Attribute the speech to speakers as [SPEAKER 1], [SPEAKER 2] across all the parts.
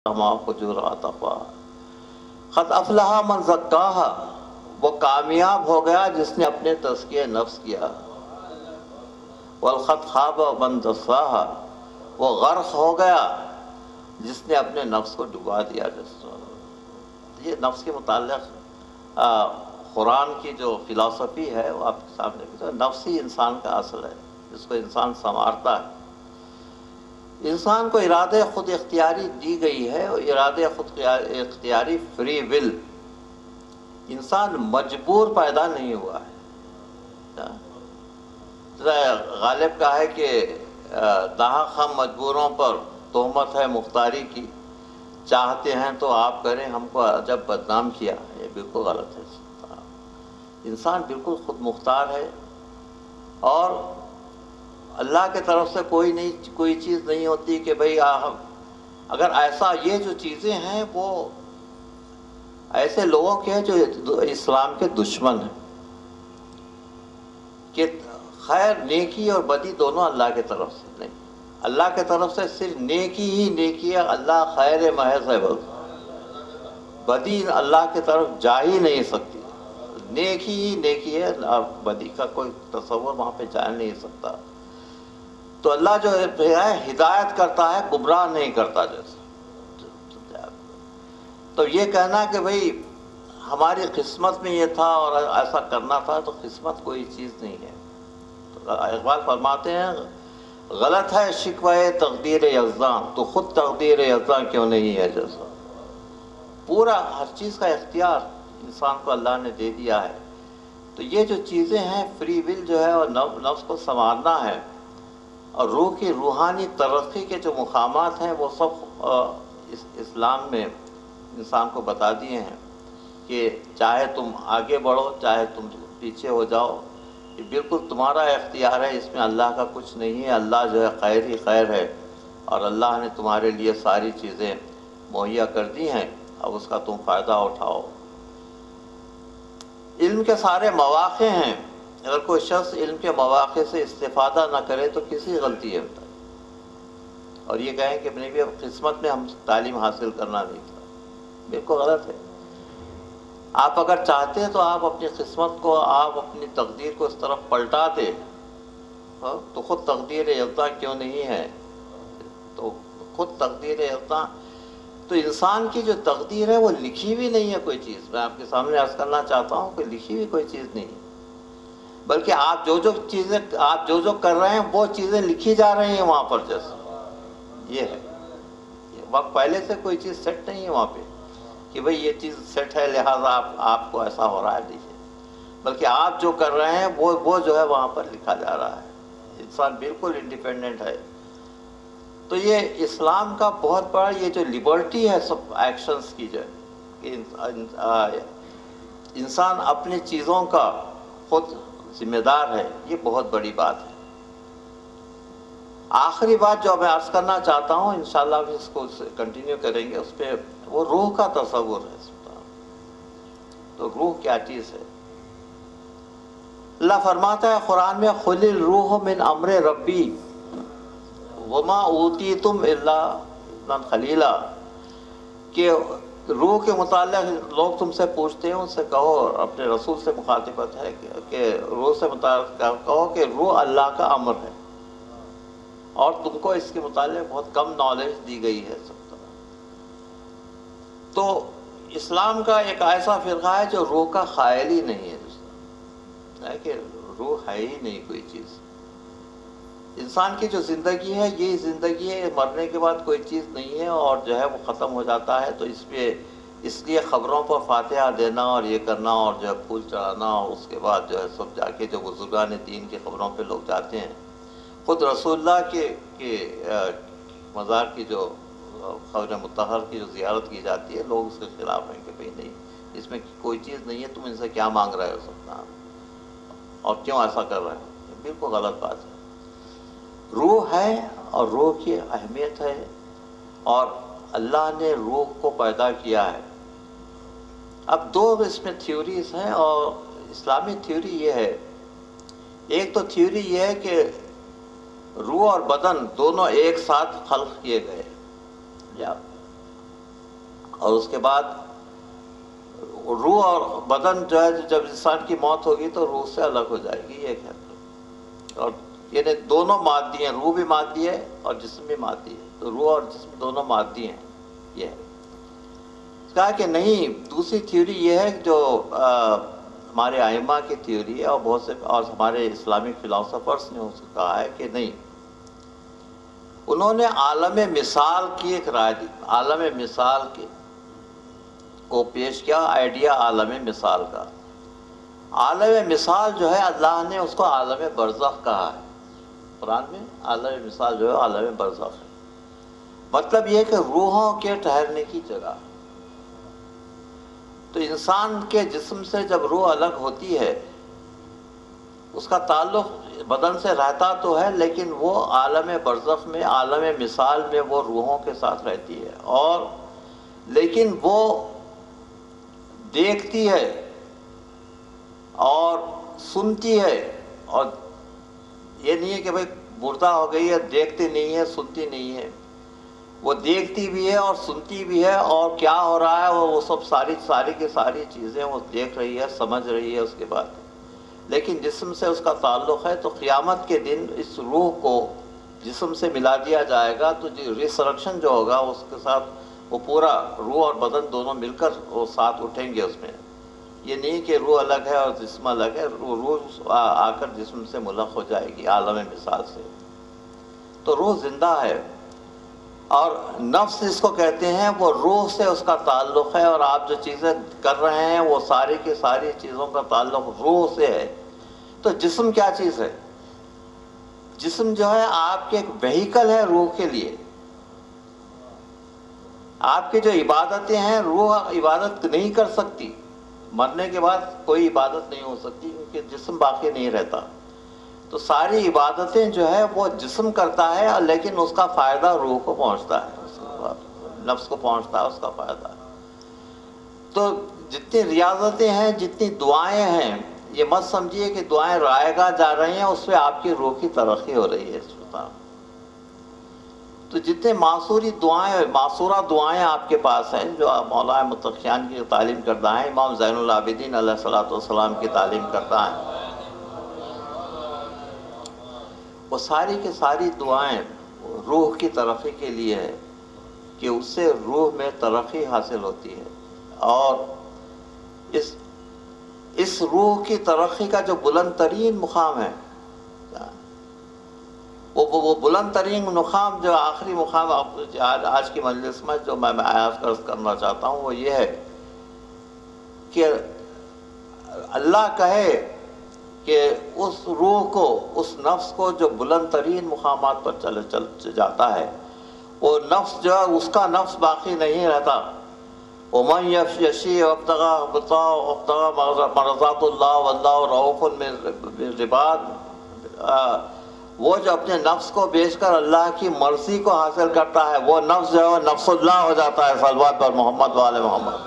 [SPEAKER 1] ما فجورها تقواها قد افلح من زکاہا، وہ کامیاب ہو گیا جس نے اپنے تزکیہ نفس کیا، والقد خاب من دساہا، وہ غرق ہو گیا جس نے اپنے نفس کو ڈبا دیا۔ یہ نفس کے متعلق قرآن کی جو فلسفی ہے وہ آپ کے سامنے، نفس ہی انسان کا اصل ہے جس کو انسان سنوارتا ہے۔ انسان کو ارادہ خود اختیاری دی گئی ہے، اور ارادہ خود اختیاری فری ول، انسان مجبور پیدا نہیں ہوا ہے۔ غالب کا ہے کہ ناحق ہم مجبوروں پر تہمت ہے مختاری کی، چاہتے ہیں تو آپ کریں ہم کو عجب بدنام کیا۔ یہ بالکل غلط ہے۔ انسان بالکل خود مختار ہے، اور اللہ کے طرف سے کوئی چیز نہیں ہوتی کہ بھئی اگر ایسا، یہ جو چیزیں ہیں وہ ایسے لوگوں کے ہیں جو اسلام کے دشمن ہیں، کہ خیر نیکی اور بدی دونوں اللہ کے طرف سے نہیں، اللہ کے طرف سے صرف نیکی ہی نیکی ہے، اللہ خیر محض ہے، بدی اللہ کی طرف جا ہی نہیں سکتی، نیکی ہی نیکی ہے، بدی کا کوئی تصور وہاں پہ جا نہیں سکتا۔ تو اللہ جو ہے ہدایت کرتا ہے، گمراہ نہیں کرتا۔ جیسے تو یہ کہنا کہ بھئی ہماری قسمت میں یہ تھا اور ایسا کرنا تھا، تو قسمت کوئی چیز نہیں ہے۔ تو اقبال فرماتے ہیں غلط ہے شکوہ تقدیر یزداں، تو خود تقدیر یزداں کیوں نہیں ہے جیسا۔ پورا ہر چیز کا اختیار انسان کو اللہ نے دے دیا ہے۔ تو یہ جو چیزیں ہیں، فری ول جو ہے، اور نفس کو سنوارنا ہے، اور روح کی روحانی ترقی کے جو مقامات ہیں وہ سب اسلام میں انسان کو بتا دیے ہیں، کہ چاہے تم آگے بڑھو چاہے تم پیچھے ہو جاؤ، یہ بالکل تمہارا اختیار ہے، اس میں اللہ کا کچھ نہیں ہے۔ اللہ جو ہے خیر ہی خیر ہے، اور اللہ نے تمہارے لیے ساری چیزیں مہیا کر دی ہیں، اب اس کا تم فائدہ اٹھاؤ۔ علم کے سارے مواقع ہیں، اگر کوئی شخص علم کے مواقع سے استفادہ نہ کرے تو کسی غلطی ہے، اور یہ کہیں کہ نہیں قسمت میں ہم تعلیم حاصل کرنا نہیں تھا، بالکل غلط ہے۔ آپ اگر چاہتے تو آپ اپنی قسمت کو، آپ اپنی تقدیر کو اس طرف پلٹاتے، تو خود تقدیر یزداں کیوں نہیں ہے؟ تو خود تقدیر یزداں، تو انسان کی جو تقدیر ہے وہ لکھی ہوئی نہیں ہے کوئی چیز۔ میں آپ کے سامنے عرض کرنا چاہتا ہوں کہ لکھی ہوئی کوئی چیز نہیں ہے، بلکہ آپ جو جو کر رہے ہیں وہ چیزیں لکھی جا رہی ہیں وہاں پر۔ جیسے یہ ہے، وقت پہلے سے کوئی چیز سیٹ نہیں ہے وہاں پہ کہ بھئی یہ چیز سیٹ ہے لہٰذا آپ کو ایسا ہو رہا ہے، دیکھیے، بلکہ آپ جو کر رہے ہیں وہ جو ہے وہاں پر لکھا جا رہا ہے۔ انسان بالکل انڈیپینڈنٹ ہے۔ تو یہ اسلام کا بہت بڑا یہ جو لبرٹی ہے سب ایکشنز کی، جو کہ انسان اپنی چیزوں کا خود ذمہ دار ہے، یہ بہت بڑی بات ہے۔ آخری بات جو میں عرض کرنا چاہتا ہوں، انشاءاللہ اس کو کنٹینیو کریں گے، اس پہ وہ روح کا تصور ہے۔ تو روح کیا چیز ہے؟ اللہ فرماتا ہے قرآن میں قُلِ الرُّوحُ مِنْ أَمْرِ رَبِّي وَمَا أُوتِیتُمْ إِلَّا مِنْ خَلِیلًا، کہ روح کے متعلق لوگ تم سے پوچھتے ہیں، ان سے کہو، اپنے رسول سے مخاطبت ہے کہ روح سے متعلق کہو کہ روح اللہ کا امر ہے، اور تم کو اس کے متعلق بہت کم نالج دی گئی ہے سب طرح۔ تو اسلام کا ایک ایسا فرقہ ہے جو روح کا قائل ہی نہیں ہے، کہ روح ہے ہی نہیں کوئی چیز۔ انسان کی جو زندگی ہے یہی زندگی ہے، مرنے کے بعد کوئی چیز نہیں ہے، اور جو ہے وہ ختم ہو جاتا ہے۔ تو اس لیے خبروں پر فاتحہ دینا اور یہ کرنا، اور جو ہے پھول چڑھانا، اور اس کے بعد جو ہے سب جا کے جو بزرگان دین کی خبروں پہ لوگ جاتے ہیں، خود رسول اللہ کے مزار کی جو قبر مطہر کی جو زیارت کی جاتی ہے، لوگ اس کے خلاف ہیں کہ بھئی نہیں، اس میں کوئی چیز نہیں ہے، تم ان سے کیا مانگ رہے ہو سب، اور کیوں ایسا کر رہے ہو؟ بالکل غلط بات ہے۔ روح ہے، اور روح کی اہمیت ہے، اور اللہ نے روح کو پیدا کیا ہے۔ اب دو اس میں تھیوریز ہیں، اور اسلامی تھیوری یہ ہے، ایک تو تھیوری یہ ہے کہ روح اور بدن دونوں ایک ساتھ خلق کیے گئے، اور اس کے بعد روح اور بدن جو ہے جب انسان کی موت ہوگی تو روح سے الگ ہو جائے گی، یہ کہتے ہیں۔ اور یعنی دونوں مادی ہیں، روح بھی مادی ہے اور جسم بھی مادی ہے، تو روح اور جسم دونوں مادی ہیں، یہ ہے۔ کہا کہ نہیں، دوسری تھیوری یہ ہے جو ہمارے ائمہ کی تھیوری ہے اور بہت سے اور ہمارے اسلامک فلاسفرز نے اس کو کہا ہے کہ نہیں، انہوں نے عالم مثال کی ایک رائے دی، عالم مثال کی کو پیش کیا، آئیڈیا عالم مثال کا۔ عالم مثال جو ہے اللہ نے اس کو عالم برزخ کہا ہے، قرآن میں عالم مثال جو ہے عالم برزخ ہے۔ مطلب یہ کہ روحوں کے ٹھہرنے کی جگہ۔ تو انسان کے جسم سے جب روح الگ ہوتی ہے، اس کا تعلق بدن سے رہتا تو ہے، لیکن وہ عالم برزخ میں، عالم مثال میں وہ روحوں کے ساتھ رہتی ہے، اور لیکن وہ دیکھتی ہے اور سنتی ہے، اور یہ نہیں ہے کہ بھئی مردہ ہو گئی ہے، دیکھتی نہیں ہے، سنتی نہیں ہے، وہ دیکھتی بھی ہے اور سنتی بھی ہے، اور کیا ہو رہا ہے وہ سب ساری کی ساری چیزیں وہ دیکھ رہی ہے، سمجھ رہی ہے اس کے بعد، لیکن جسم سے اس کا تعلق ہے۔ تو قیامت کے دن اس روح کو جسم سے ملا دیا جائے گا، تو ریسرکشن جو ہوگا اس کے ساتھ وہ پورا روح اور بدن دونوں مل کر وہ ساتھ اٹھیں گے اس میں۔ یہ نہیں کہ روح الگ ہے اور جسم الگ ہے، روح آ کر جسم سے ملق ہو جائے گی عالم مثال سے۔ تو روح زندہ ہے، اور نفس اس کو کہتے ہیں، وہ روح سے اس کا تعلق ہے، اور آپ جو چیزیں کر رہے ہیں وہ ساری کی ساری چیزوں کا تعلق روح سے ہے۔ تو جسم کیا چیز ہے؟ جسم جو ہے آپ کے ایک وہیکل ہے روح کے لیے۔ آپ کی جو عبادتیں ہیں، روح عبادت نہیں کر سکتی، مرنے کے بعد کوئی عبادت نہیں ہو سکتی کیونکہ جسم باقی نہیں رہتا۔ تو ساری عبادتیں جو ہے وہ جسم کرتا ہے، لیکن اس کا فائدہ روح کو پہنچتا ہے، نفس کو پہنچتا ہے اس کا فائدہ۔ تو جتنی ریاضتیں ہیں، جتنی دعائیں ہیں، یہ مت سمجھیے کہ دعائیں رائے گاہ جا رہی ہیں، اس سے آپ کی روح کی ترقی ہو رہی ہے۔ تو جتنے معصورہ دعائیں آپ کے پاس ہیں، جو مولا احمد تقیان کی تعلیم کردہ ہیں، امام زین العابدین علیہ الصلوۃ والسلام کی تعلیم کردہ ہیں، وہ ساری کی ساری دعائیں روح کی ترقی کے لیے ہے، کہ اس سے روح میں ترقی حاصل ہوتی ہے، اور اس روح کی ترقی کا جو بلند ترین مقام ہے، وہ بلند ترین مقام، جو آخری مقام آج کی مجلس میں جو میں عرض کرنا چاہتا ہوں، وہ یہ ہے کہ اللہ کہے کہ اس روح کو، اس نفس کو جو بلند ترین مقامات پر چل جاتا ہے، وہ نفس جو ہے اس کا نفس باقی نہیں رہتا۔ وَمَنْ يَشِيء وَابْتَغَى مَرْضَاتُ اللَّهِ وَاللَّهُ رَءُوفٌ بِالْعِبَادِ، وہ جو اپنے نفس کو بیچ کر اللہ کی مرضی کو حاصل کرتا ہے، وہ نفس جو ہے نفس اللہ ہو جاتا ہے۔ صلوات پر محمد و آل محمد۔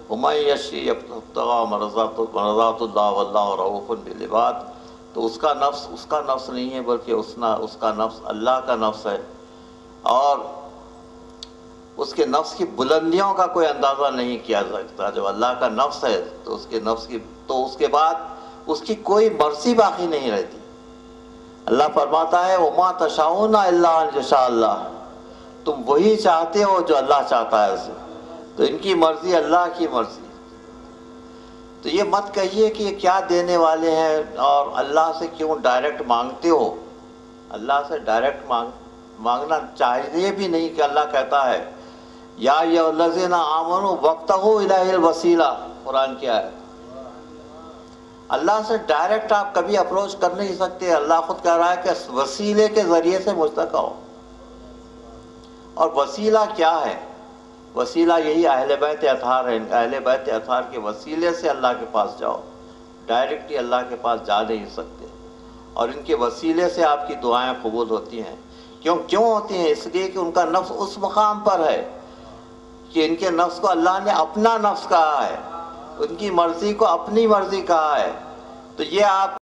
[SPEAKER 1] وَمَنْ يَشِيء وَابْتَغَى مَرْضَاتُ اللَّهِ وَاللَّهُ رَءُوفٌ بِالْعِبَادِ، تو اس کا نفس نہیں ہے، بلکہ اس کا نفس اللہ کا نفس ہے، اور اس کے نفس کی بلندیوں کا کوئی اندازہ نہیں کیا سکتا۔ جو اللہ کا نفس ہے تو اس کے نفس کی، تو اس کے بعد اس کی کوئی مرضی باقی نہیں رہتی۔ اللہ فرماتا ہے وَمَا تَشَاءُونَ إِلَّا أَن يَشَاءَ اللَّهُ، تم وہی چاہتے ہو جو اللہ چاہتا ہے اسے۔ تو ان کی مرضی اللہ کی مرضی۔ تو یہ مت کہیے کہ یہ کیا دینے والے ہیں، اور اللہ سے کیوں ڈائریکٹ مانگتے ہو۔ اللہ سے ڈائریکٹ مانگنا چاہیے بھی نہیں، کہ اللہ کہتا ہے یا ایھا الذین آمنوا وابتغوا الیہ الوسیلہ، قرآن کی آیت۔ اللہ سے ڈائریکٹ آپ کبھی اپروچ کر نہیں سکتے۔ اللہ خود کہہ رہا ہے کہ وسیلے کے ذریعے سے مجھ تک آؤ۔ اور وسیلہ کیا ہے؟ وسیلہ یہی اہل بیت اطہار ہے۔ اہل بیت اطہار کے وسیلے سے اللہ کے پاس جاؤ، ڈائریکٹلی اللہ کے پاس جا نہیں سکتے، اور ان کے وسیلے سے آپ کی دعائیں قبول ہوتی ہیں۔ کیوں ہوتی ہیں؟ اس لیے کہ ان کا نفس اس مقام پر ہے کہ ان کے نفس کو اللہ نے اپنا نفس کہا ہے، ان کی مرضی کو اپنی مرضی کہا ہے۔ تو یہ آپ